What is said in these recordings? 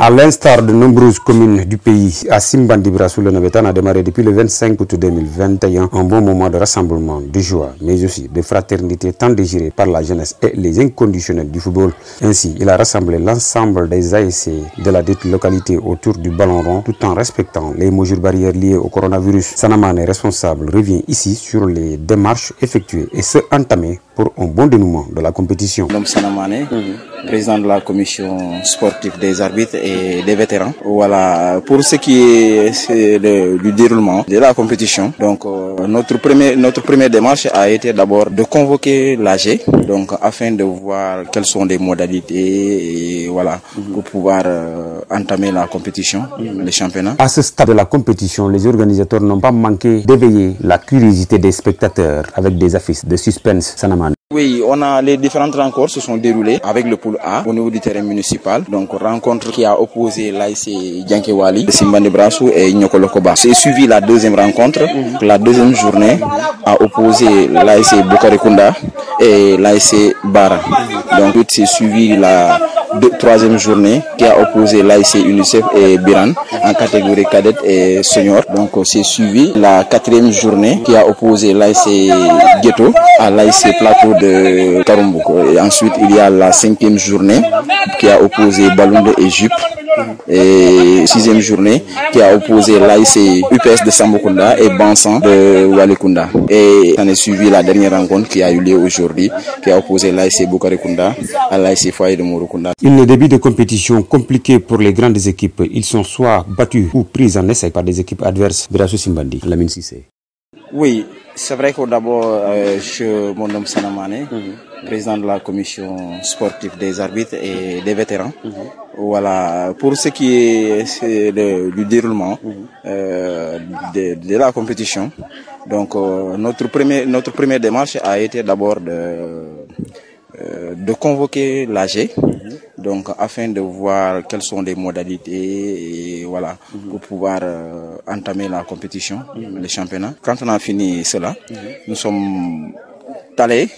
À l'instar de nombreuses communes du pays, à Simbandi Brassou, le Navetan a démarré depuis le 25 août 2021 un bon moment de rassemblement, de joie, mais aussi de fraternité tant désiré par la jeunesse et les inconditionnels du football. Ainsi, il a rassemblé l'ensemble des ASC de la dite localité autour du ballon rond tout en respectant les mesures barrières liées au coronavirus. Sanamane, responsable, revient ici sur les démarches effectuées et ceux entamées pour un bon dénouement de la compétition. Sanamane, président de la commission sportive des arbitres et des vétérans. Voilà, pour ce qui est du déroulement de la compétition, donc notre première démarche a été d'abord de convoquer l'AG, donc afin de voir quelles sont les modalités et voilà, pour pouvoir entamer la compétition, le championnat. À ce stade de la compétition, les organisateurs n'ont pas manqué d'éveiller la curiosité des spectateurs avec des affiches de suspense. Sanamane. Oui, on a les différentes rencontres se sont déroulées avec le pool A au niveau du terrain municipal. Donc rencontre qui a opposé l'ASC Djankewali, Simbandi Brassou et Nyokolokoba. C'est suivi la deuxième rencontre. La deuxième journée a opposé l'ASC Bukarekunda et l'ASC Bara. Donc c'est suivi la troisième journée qui a opposé l'ASC UNICEF et Biran en catégorie cadette et senior. Donc c'est suivi la quatrième journée qui a opposé l'ASC Ghetto à l'ASC Plateau de Karumbu. Et ensuite il y a la cinquième journée qui a opposé Balunde et Jup. Et sixième journée qui a opposé l'ASC UPS de Sambokunda et Bansan de Walekunda. Et on a suivi la dernière rencontre qui a eu lieu aujourd'hui, qui a opposé l'ASC Bukarekunda à l'ASC Foyer de Morokunda. Une début de compétition compliquée pour les grandes équipes. Ils sont soit battus ou pris en essai par des équipes adverses. Brassou Simbandi, Lamine Sissé. Oui, c'est vrai que d'abord, je mon nom Sanamane, président de la commission sportive des arbitres et des vétérans. Voilà, pour ce qui est du déroulement de la compétition, donc notre première démarche a été d'abord de convoquer l'AG, donc afin de voir quelles sont les modalités et voilà, pour pouvoir entamer la compétition, le championnat. Quand on a fini cela, nous sommes allés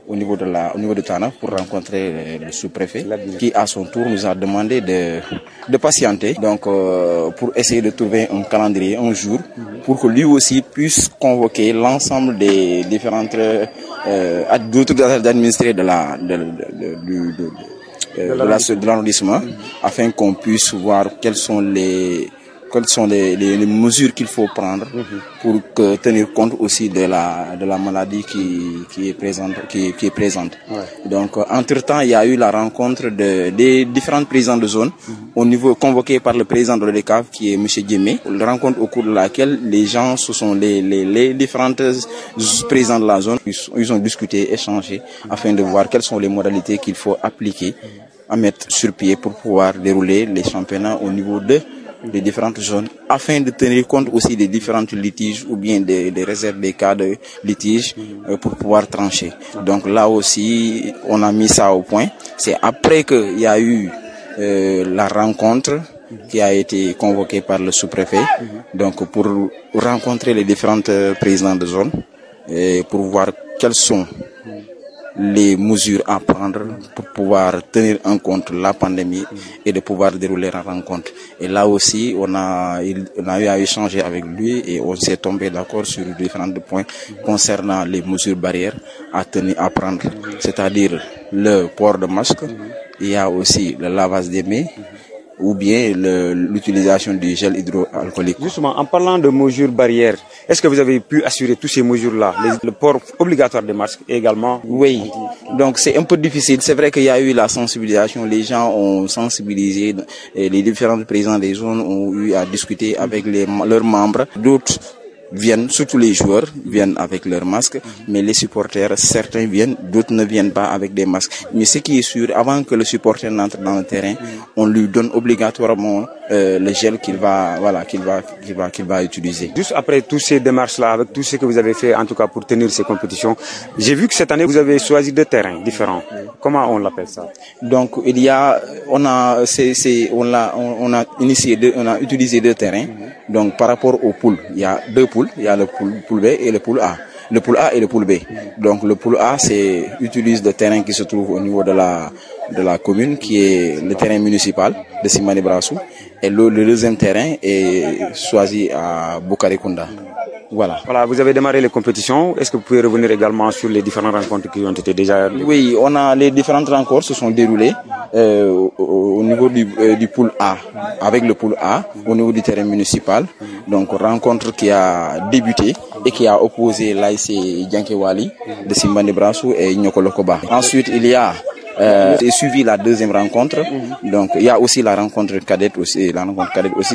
au niveau de Tana pour rencontrer le sous-préfet qui à son tour nous a demandé de patienter, donc pour essayer de trouver un calendrier, un jour, pour que lui aussi puisse convoquer l'ensemble des différentes d'autres administrés de l'arrondissement, afin qu'on puisse voir quelles sont les mesures qu'il faut prendre pour tenir compte aussi de la maladie qui est présente. Ouais. Donc entre-temps, il y a eu la rencontre des différents présidents de zone au niveau convoqué par le président de l'ODCAV qui est M. Djemé, la rencontre au cours de laquelle les gens, ce sont les différents présidents de la zone, ils ont discuté, échangé afin de voir quelles sont les modalités qu'il faut appliquer à mettre sur pied pour pouvoir dérouler les championnats au niveau des différentes zones, afin de tenir compte aussi des différentes litiges ou bien des réserves des cas de litiges pour pouvoir trancher. Donc là aussi, on a mis ça au point. C'est après qu'il y a eu la rencontre qui a été convoquée par le sous-préfet, donc pour rencontrer les différents présidents de zone et pour voir quelles sont les mesures à prendre pour pouvoir tenir en compte la pandémie et de pouvoir dérouler la rencontre. Et là aussi, on a eu à échanger avec lui et on s'est tombé d'accord sur différents points concernant les mesures barrières à prendre. C'est-à-dire le port de masque, il y a aussi le lavage des mains, ou bien l'utilisation du gel hydroalcoolique. Justement, en parlant de mesures barrières, est-ce que vous avez pu assurer toutes ces mesures-là, le port obligatoire des masques également? Oui, donc c'est un peu difficile. C'est vrai qu'il y a eu la sensibilisation, les gens ont sensibilisé, et les différents présidents des zones ont eu à discuter avec leurs membres. D'autres viennent, surtout les joueurs, viennent avec leurs masques, mais les supporters, certains viennent, d'autres ne viennent pas avec des masques. Mais ce qui est sûr, avant que le supporter n'entre dans le terrain, on lui donne obligatoirement le gel qu'il va utiliser. Juste après toutes ces démarches-là, avec tout ce que vous avez fait, en tout cas pour tenir ces compétitions, j'ai vu que cette année vous avez choisi deux terrains différents. Comment on l'appelle ça? Donc on a utilisé deux terrains. Donc par rapport aux poules, il y a deux poules, il y a le pool B et le pool A. le pool A et le pool B. Donc le pool A utilise le terrain qui se trouve au niveau de la commune, qui est le terrain municipal de Simbandi Brassou, et le deuxième terrain est choisi à Boukarekunda. Voilà. Voilà, vous avez démarré les compétitions. Est-ce que vous pouvez revenir également sur les différentes rencontres qui ont été déjà... Oui, les différentes rencontres se sont déroulées au niveau du pool A, avec le pool A, au niveau du terrain municipal. Donc, rencontre qui a débuté et qui a opposé l'AIC Diankewali de Simbandi Brassou et Nyokolokoba. Ensuite, il y a suivi la deuxième rencontre. Donc il y a aussi la rencontre cadette aussi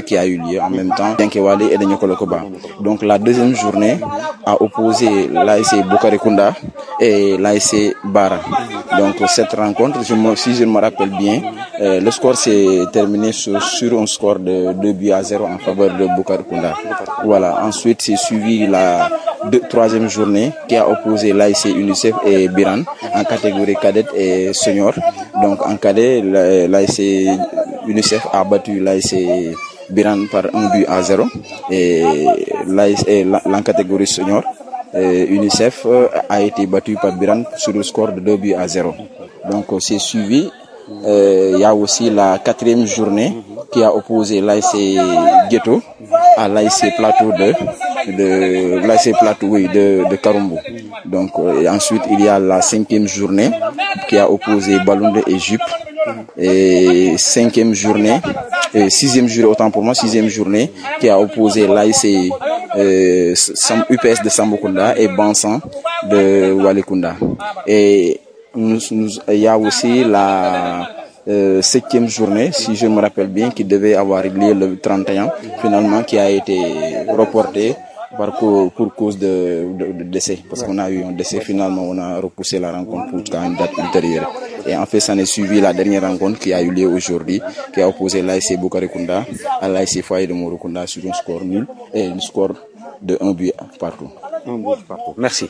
qui a eu lieu en même temps Diankewali et de Nyokolokoba. Donc la deuxième journée a opposé l'ASC Boukarekunda et l'ASC Bara. Donc cette rencontre, si je me rappelle bien, le score s'est terminé sur un score de 2-0 en faveur de Boukarekunda. Voilà. Ensuite c'est suivi la troisième journée qui a opposé l'ASC UNICEF et Biran en catégorie cadette et senior. Donc en cadet, l'ASC UNICEF a battu l'ASC Biran par 1-0 et en catégorie senior, UNICEF a été battu par Biran sur le score de 2-0. Donc c'est suivi. Il y a aussi la quatrième journée qui a opposé l'ASC Ghetto à l'ASC Plateau de Karumbu. Donc ensuite il y a la cinquième journée qui a opposé Baloundé et Jup. Et sixième journée qui a opposé l'ASC UPS de Sambokunda et Bansan de Walekunda. Et il y a aussi la septième journée, si je me rappelle bien, qui devait avoir lieu le 31, finalement qui a été reportée pour cause de décès. Parce qu'on a eu un décès, finalement on a repoussé la rencontre pour une date ultérieure. Et en fait, ça n'est suivi la dernière rencontre qui a eu lieu aujourd'hui, qui a opposé l'ASC Boukarekunda à l'ASC Foyer de Morokunda sur un score nul et un score de 1 but partout. Merci.